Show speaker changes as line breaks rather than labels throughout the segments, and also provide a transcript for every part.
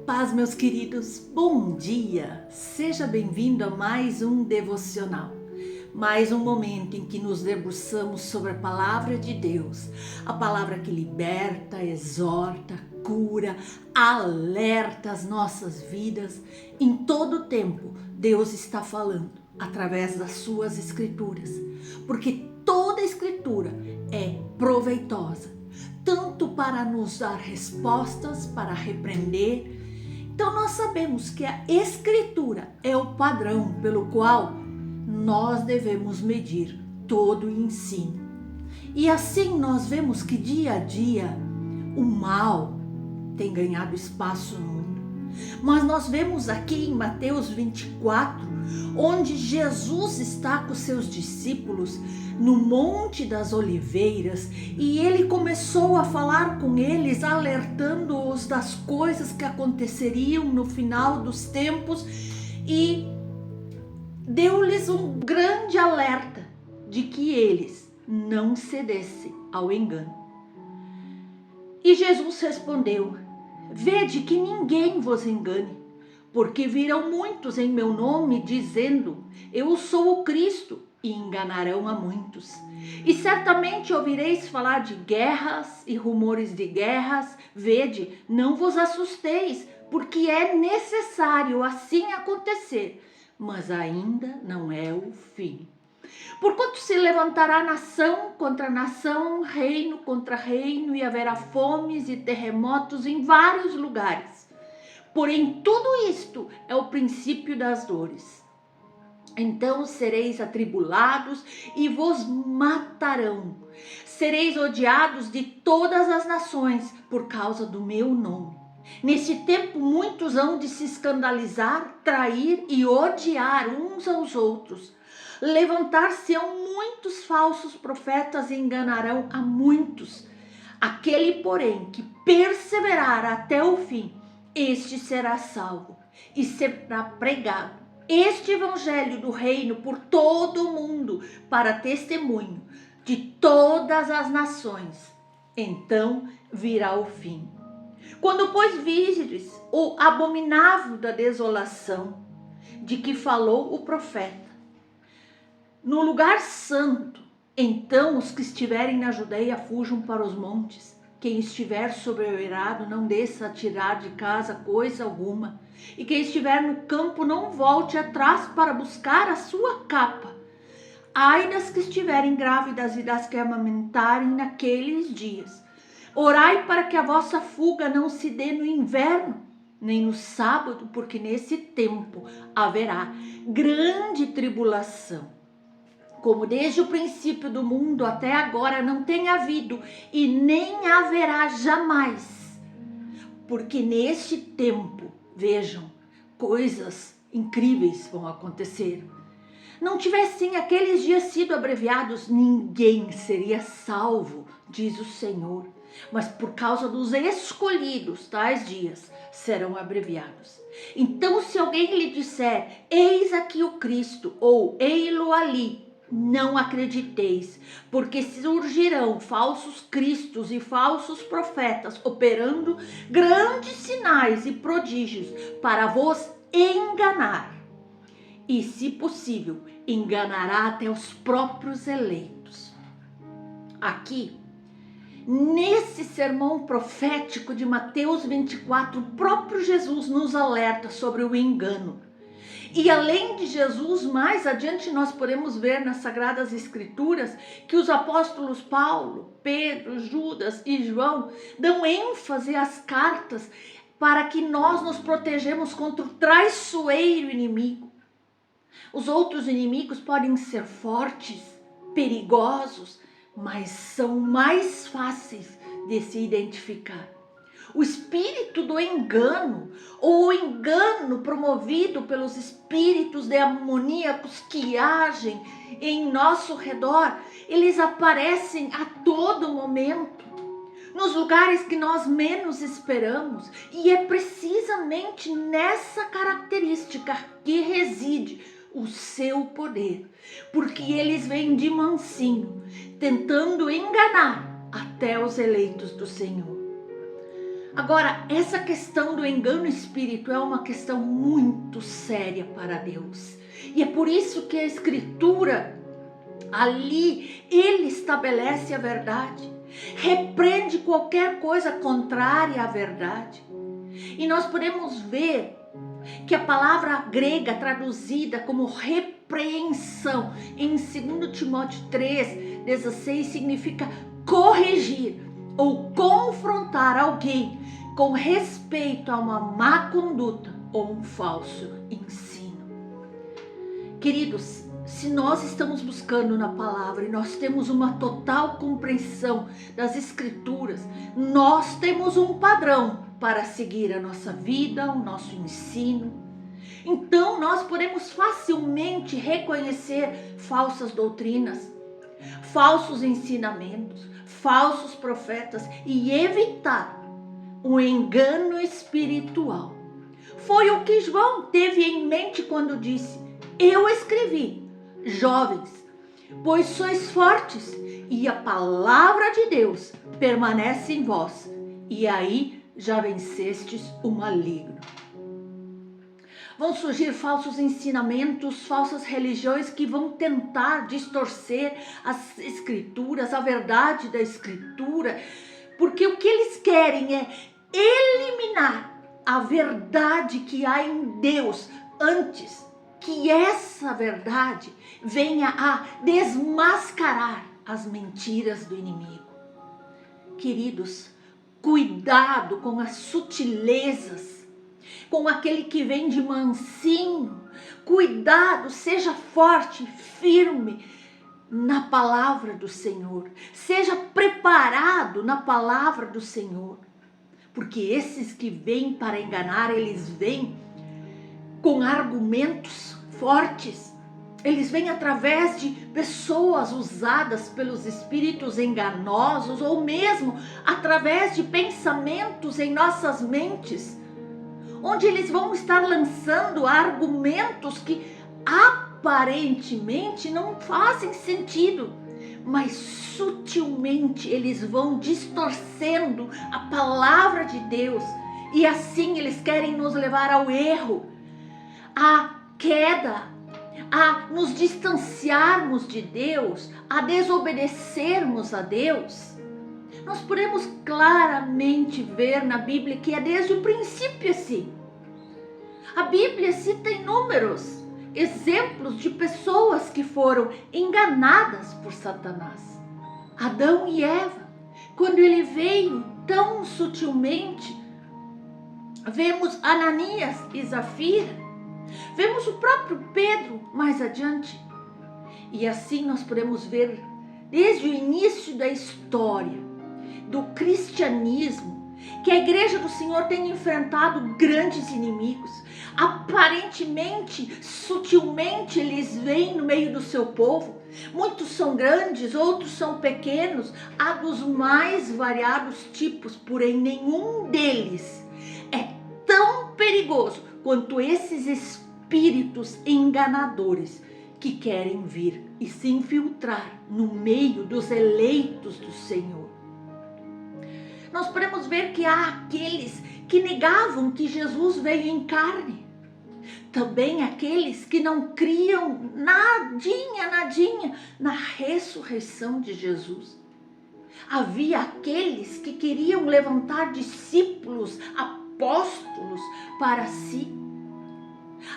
paz, meus queridos, bom dia! Seja bem-vindo a mais um devocional, mais um momento em que nos debruçamos sobre a palavra de Deus, a palavra que liberta, exorta, cura, alerta as nossas vidas. Em todo tempo, Deus está falando através das suas escrituras, porque toda escritura é proveitosa, tanto para nos dar respostas, para repreender. Então nós sabemos que a escritura é o padrão pelo qual nós devemos medir todo o ensino. E assim nós vemos que dia a dia o mal tem ganhado espaço no mundo. Mas nós vemos aqui em Mateus 24, onde Jesus está com seus discípulos no Monte das Oliveiras, e ele começou a falar com eles, alertando-os das coisas que aconteceriam no final dos tempos, e deu-lhes um grande alerta de que eles não cedessem ao engano. E Jesus respondeu: vede que ninguém vos engane, porque virão muitos em meu nome dizendo, eu sou o Cristo, e enganarão a muitos. E certamente ouvireis falar de guerras e rumores de guerras. Vede, não vos assusteis, porque é necessário assim acontecer, mas ainda não é o fim. Porquanto se levantará nação contra nação, reino contra reino, e haverá fomes e terremotos em vários lugares. Porém, tudo isto é o princípio das dores. Então sereis atribulados e vos matarão. Sereis odiados de todas as nações por causa do meu nome. Nesse tempo muitos hão de se escandalizar, trair e odiar uns aos outros. Levantar-se-ão muitos falsos profetas e enganarão a muitos. Aquele, porém, que perseverar até o fim, este será salvo e será pregado este evangelho do reino por todo o mundo para testemunho de todas as nações. Então virá o fim. Quando, pois, virdes o abominável da desolação, de que falou o profeta, no lugar santo, então os que estiverem na Judeia fujam para os montes. Quem estiver sobre o eirado não desça a tirar de casa coisa alguma. E quem estiver no campo não volte atrás para buscar a sua capa. Ai das que estiverem grávidas e das que amamentarem naqueles dias. Orai para que a vossa fuga não se dê no inverno, nem no sábado, porque nesse tempo haverá grande tribulação, como desde o princípio do mundo até agora não tem havido e nem haverá jamais. Porque neste tempo, vejam, coisas incríveis vão acontecer. Não tivessem aqueles dias sido abreviados, ninguém seria salvo, diz o Senhor. Mas por causa dos escolhidos, tais dias serão abreviados. Então, se alguém lhe disser, eis aqui o Cristo, ou ei-lo ali, não acrediteis, porque surgirão falsos cristos e falsos profetas, operando grandes sinais e prodígios para vos enganar. E, se possível, enganará até os próprios eleitos. Aqui, nesse sermão profético de Mateus 24, o próprio Jesus nos alerta sobre o engano. E além de Jesus, mais adiante nós podemos ver nas Sagradas Escrituras que os apóstolos Paulo, Pedro, Judas e João dão ênfase às cartas para que nós nos protegemos contra o traiçoeiro inimigo. Os outros inimigos podem ser fortes, perigosos, mas são mais fáceis de se identificar. O espírito do engano, ou o engano promovido pelos espíritos demoníacos que agem em nosso redor, eles aparecem a todo momento, nos lugares que nós menos esperamos, e é precisamente nessa característica que reside o seu poder, porque eles vêm de mansinho, tentando enganar até os eleitos do Senhor. Agora, essa questão do engano espiritual é uma questão muito séria para Deus. E é por isso que a Escritura, ali, Ele estabelece a verdade. Repreende qualquer coisa contrária à verdade. E nós podemos ver que a palavra grega traduzida como repreensão em 2 Timóteo 3,16 significa corrigir ou confrontar alguém com respeito a uma má conduta ou um falso ensino. Queridos, se nós estamos buscando na palavra e nós temos uma total compreensão das Escrituras, nós temos um padrão para seguir a nossa vida, o nosso ensino. Então nós podemos facilmente reconhecer falsas doutrinas, falsos ensinamentos, falsos profetas e evitar um engano espiritual. Foi o que João teve em mente quando disse: eu escrevi, jovens, pois sois fortes e a palavra de Deus permanece em vós, e aí já vencestes o maligno. Vão surgir falsos ensinamentos, falsas religiões que vão tentar distorcer as Escrituras, a verdade da Escritura, porque o que eles querem é eliminar a verdade que há em Deus antes que essa verdade venha a desmascarar as mentiras do inimigo. Queridos, cuidado com as sutilezas, com aquele que vem de mansinho. Cuidado, seja forte, firme na palavra do Senhor. Seja preparado na palavra do Senhor. Porque esses que vêm para enganar, eles vêm com argumentos fortes. Eles vêm através de pessoas usadas pelos espíritos enganosos ou mesmo através de pensamentos em nossas mentes, onde eles vão estar lançando argumentos que aparentemente não fazem sentido, mas sutilmente eles vão distorcendo a palavra de Deus e assim eles querem nos levar ao erro, à queda, a nos distanciarmos de Deus, a desobedecermos a Deus. Nós podemos claramente ver na Bíblia que é desde o princípio assim. A Bíblia cita inúmeros exemplos de pessoas que foram enganadas por Satanás. Adão e Eva, quando ele veio tão sutilmente, vemos Ananias e Zafira, vemos o próprio Pedro mais adiante. E assim nós podemos ver desde o início da história do cristianismo que a igreja do Senhor tem enfrentado grandes inimigos. Aparentemente, sutilmente, eles vêm no meio do seu povo. Muitos são grandes, outros são pequenos, há dos mais variados tipos, porém nenhum deles é tão perigoso quanto esses espíritos enganadores que querem vir e se infiltrar no meio dos eleitos do Senhor. Nós podemos ver que há aqueles que negavam que Jesus veio em carne. Também aqueles que não criam nadinha na ressurreição de Jesus. Havia aqueles que queriam levantar discípulos, apóstolos para si.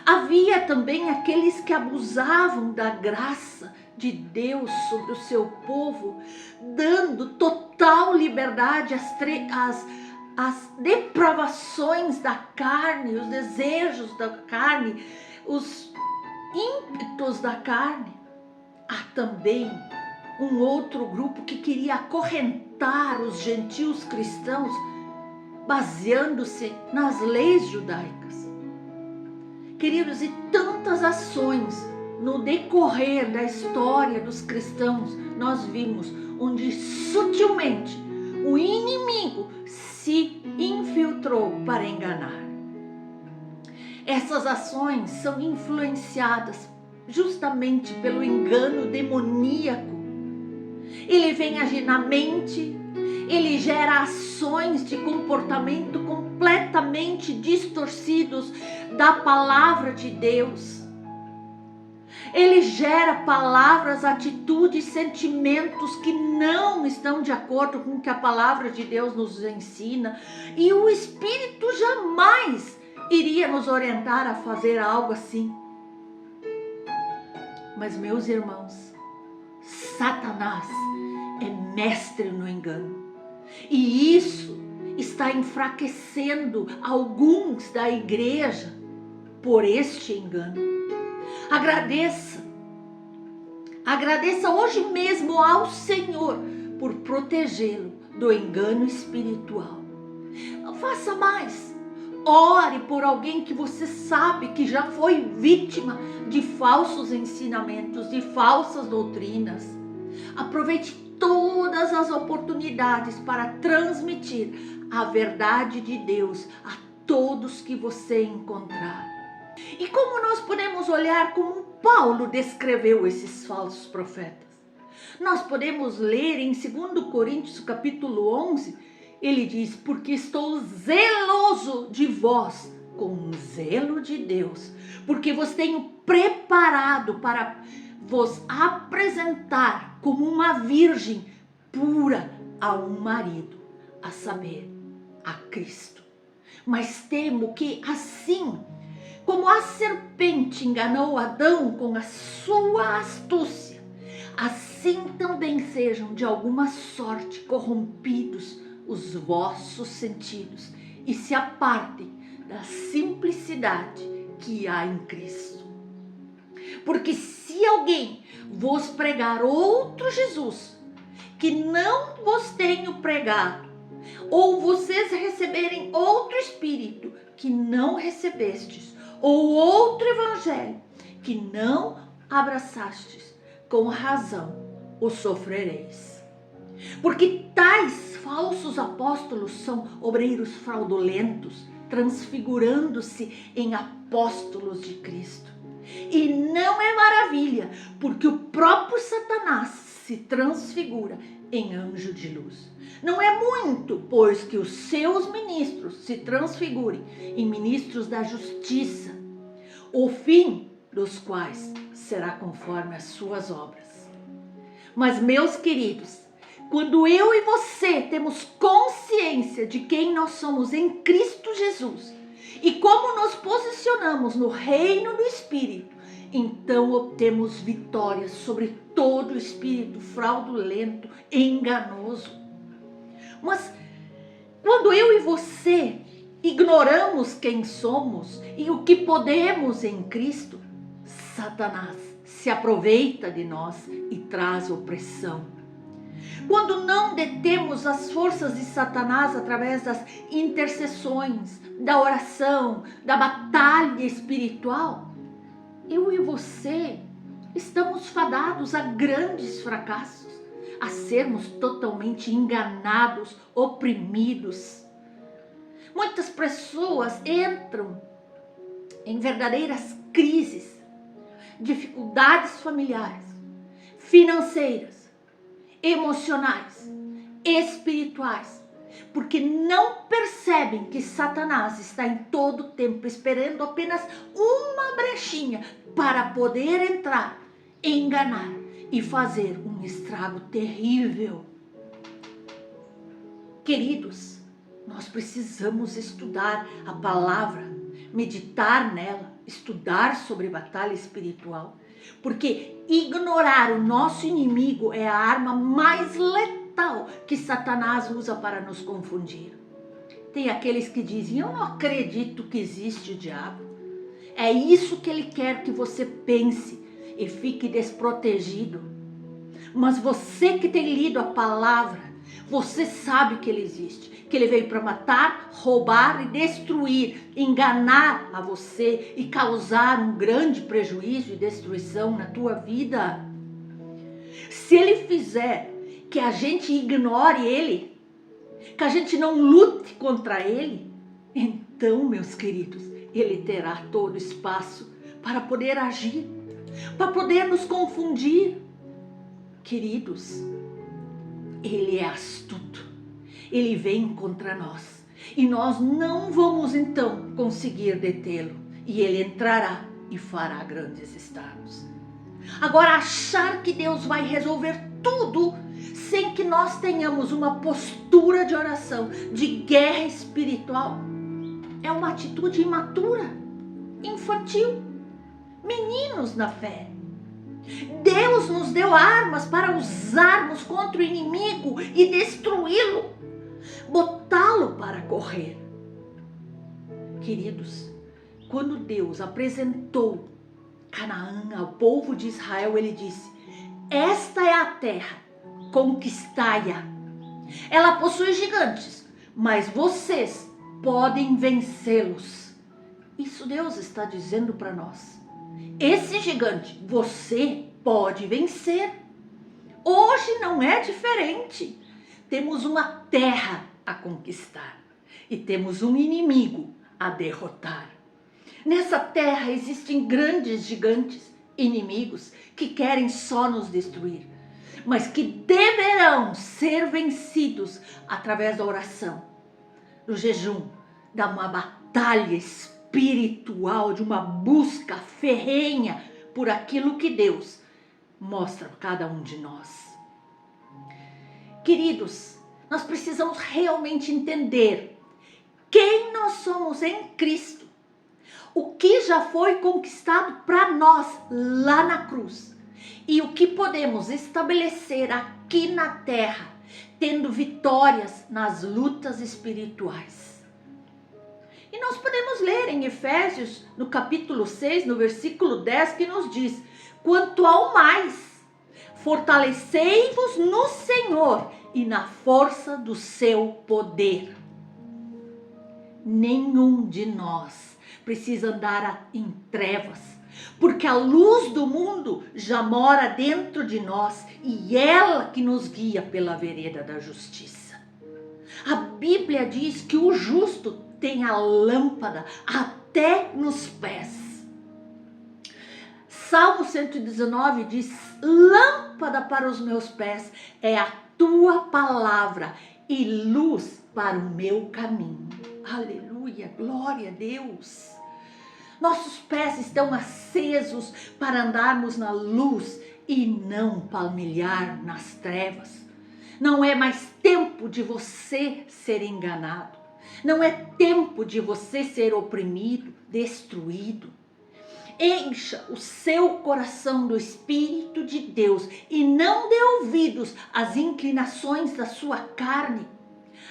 Havia também aqueles que abusavam da graça de Deus sobre o seu povo, dando total liberdade às depravações da carne, os desejos da carne, os ímpetos da carne. Há também um outro grupo que queria acorrentar os gentios cristãos, baseando-se nas leis judaicas. Queridos, e tantas ações no decorrer da história dos cristãos, nós vimos onde sutilmente o inimigo se infiltrou para enganar. Essas ações são influenciadas justamente pelo engano demoníaco. ele vem agir na mente, ele gera ações de comportamento completamente distorcidos da palavra de Deus. Ele gera palavras, atitudes, sentimentos que não estão de acordo com o que a palavra de Deus nos ensina. E o Espírito jamais iria nos orientar a fazer algo assim. Mas, meus irmãos, Satanás é mestre no engano. E isso está enfraquecendo alguns da igreja por este engano. Agradeça hoje mesmo ao Senhor por protegê-lo do engano espiritual. Faça mais. Ore por alguém que você sabe que já foi vítima de falsos ensinamentos, de falsas doutrinas. Aproveite todas as oportunidades para transmitir a verdade de Deus a todos que você encontrar. E como nós podemos olhar como Paulo descreveu esses falsos profetas? Nós podemos ler em 2 Coríntios capítulo 11, ele diz: porque estou zeloso de vós com zelo de Deus, porque vos tenho preparado para vos apresentar como uma virgem pura a um marido, a saber, a Cristo. Mas temo que assim como a serpente enganou Adão com a sua astúcia, assim também sejam de alguma sorte corrompidos os vossos sentidos e se apartem da simplicidade que há em Cristo. Porque se alguém vos pregar outro Jesus, que não vos tenho pregado, ou vocês receberem outro Espírito que não recebestes, ou outro evangelho que não abraçastes, com razão o sofrereis. Porque tais falsos apóstolos são obreiros fraudulentos, transfigurando-se em apóstolos de Cristo. E não é maravilha, porque o próprio Satanás se transfigura em anjo de luz. Não é muito, pois, que os seus ministros se transfigurem em ministros da justiça, o fim dos quais será conforme as suas obras. Mas, meus queridos, quando eu e você temos consciência de quem nós somos em Cristo Jesus e como nos posicionamos no reino do Espírito, então obtemos vitória sobre todo espírito fraudulento e enganoso. Mas quando eu e você ignoramos quem somos e o que podemos em Cristo, Satanás se aproveita de nós e traz opressão. Quando não detemos as forças de Satanás através das intercessões, da oração, da batalha espiritual, eu e você estamos fadados a grandes fracassos, a sermos totalmente enganados, oprimidos. Muitas pessoas entram em verdadeiras crises, dificuldades familiares, financeiras, emocionais, espirituais, porque não percebem que Satanás está em todo o tempo esperando apenas uma brechinha para poder entrar, enganar e fazer um estrago terrível. Queridos, nós precisamos estudar a palavra, meditar nela, estudar sobre batalha espiritual, porque ignorar o nosso inimigo é a arma mais letal que Satanás usa para nos confundir. Tem aqueles que dizem: eu não acredito que existe o diabo. É isso que ele quer que você pense e fique desprotegido. Mas você que tem lido a palavra, você sabe que ele existe, que ele veio para matar, roubar e destruir, enganar a você e causar um grande prejuízo e destruição na tua vida. Se ele fizer que a gente ignore ele, que a gente não lute contra ele, então, meus queridos, ele terá todo espaço para poder agir, para poder nos confundir. Queridos, ele é astuto. Ele vem contra nós. E nós não vamos então conseguir detê-lo. E ele entrará e fará grandes estragos. Agora, achar que Deus vai resolver tudo sem que nós tenhamos uma postura de oração, de guerra espiritual, é uma atitude imatura, infantil, meninos na fé. Deus nos deu armas para usarmos contra o inimigo e destruí-lo, botá-lo para correr. Queridos, quando Deus apresentou Canaã ao povo de Israel, ele disse: esta é a terra, conquistai-a. Ela possui gigantes, mas vocês podem vencê-los. Isso Deus está dizendo para nós. Esse gigante você pode vencer. Hoje não é diferente. Temos uma terra a conquistar e temos um inimigo a derrotar. Nessa terra existem grandes gigantes, inimigos que querem só nos destruir, mas que deverão ser vencidos através da oração, do jejum, de uma batalha espiritual, de uma busca ferrenha por aquilo que Deus mostra a cada um de nós. Queridos, nós precisamos realmente entender quem nós somos em Cristo, o que já foi conquistado para nós lá na cruz e o que podemos estabelecer aqui na terra, tendo vitórias nas lutas espirituais. E nós podemos ler em Efésios, no capítulo 6, no versículo 10, que nos diz: quanto ao mais, fortalecei-vos no Senhor e na força do seu poder. Nenhum de nós precisa andar em trevas, porque a luz do mundo já mora dentro de nós e ela que nos guia pela vereda da justiça. A Bíblia diz que o justo tem a lâmpada até nos pés. Salmo 119 diz: lâmpada para os meus pés é a tua palavra e luz para o meu caminho. Aleluia, glória a Deus. Nossos pés estão acesos para andarmos na luz e não palmilhar nas trevas. Não é mais tempo de você ser enganado. Não é tempo de você ser oprimido, destruído. Encha o seu coração do Espírito de Deus e não dê ouvidos às inclinações da sua carne,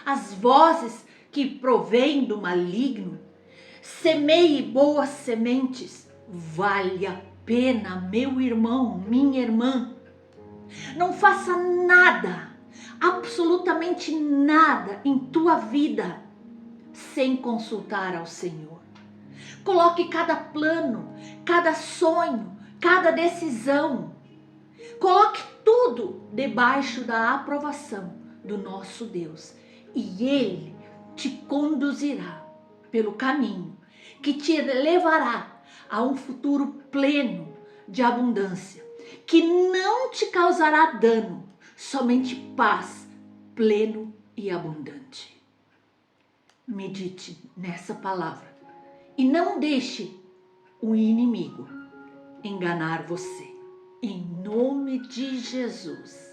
às vozes que provêm do maligno. Semeie boas sementes. Vale a pena, meu irmão, minha irmã. Não faça nada, absolutamente nada em tua vida sem consultar ao Senhor. Coloque cada plano, cada sonho, cada decisão. Coloque tudo debaixo da aprovação do nosso Deus. E Ele te conduzirá pelo caminho que te levará a um futuro pleno de abundância, que não te causará dano, somente paz, pleno e abundante. Medite nessa palavra e não deixe o inimigo enganar você. Em nome de Jesus.